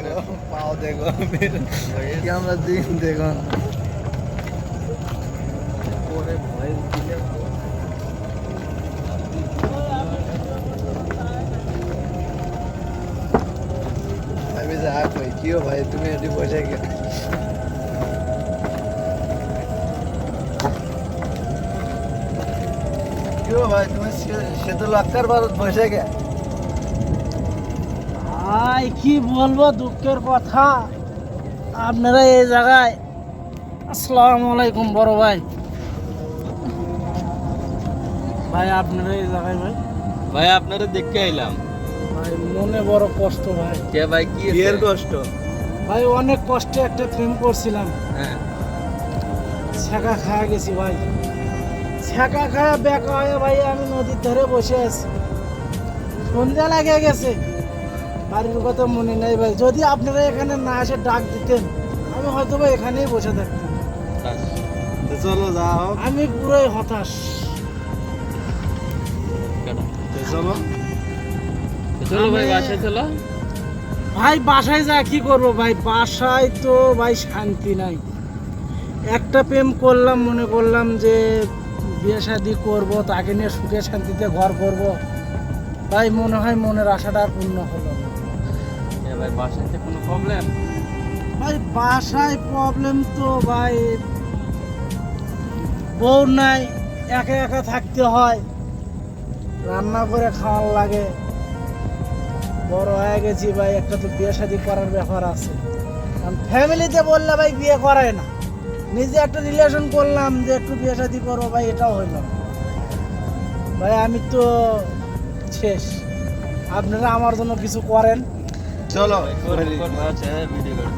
पाओ देखो कैमरा दिन देखो अभी से आग भाई क्यों भाई तुम्हें अभी बचे क्या क्यों भाई तुम्हें शीतल अक्कर भारत बचे क्या ভাই কি বলবো দুঃখের কথা আপনারা এই জায়গায় আসসালামু আলাইকুম বড় ভাই ভাই আপনারা এই জায়গায় ভাই ভাই আপনারা দেখতে আইলাম ভাই মনে বড় কষ্ট ভাই কে ভাই কি এর কষ্ট ভাই অনেক কষ্টে একটা প্রেম করছিলাম হ্যাঁ ছ্যাঁকা খাওয়া গেছি ভাই ছ্যাঁকা খাওয়া বেকা হয়ে ভাই আমি নদীর ধারে বসে আছি সন্ধ্যা লাগে গেছে বাড়ির কথা মনে নাই ভাই যদি আপনারা এখানে না এসে ডাক দিতেন আমি হয়তো বা এখানেই বসে থাকতাম তো চলো যাও আমি পুরোই হতাশ তো চলো চলো ভাই বাসায় চলো ভাই বাসায় যা কি করবো ভাই বাসায় তো ভাই শান্তি নাই একটা প্রেম করলাম মনে করলাম যে বিয়ে শাদি করবো তাকে নিয়ে সুখে শান্তিতে ঘর করব ভাই মনে হয় মনের আশাটা আর পূর্ণ হলো না। ভাই বাসায় কোনো প্রবলেম ভাই বাসায় প্রবলেম তো ভাই বউ নাই একা একা থাকতে হয় রান্না করে খাওয়ার লাগে বড় হয়ে গেছি ভাই একটা তো বিয়ে শাদি করার ব্যাপার আছে কারণ ফ্যামিলিতে বললে ভাই বিয়ে করায় না নিজে একটা রিলেশন করলাম যে একটু বিয়ে শাদি করবো ভাই এটাও হইল না ভাই আমি তো শেষ আপনারা আমার জন্য কিছু করেন চলো আচ্ছা ভিডিও করো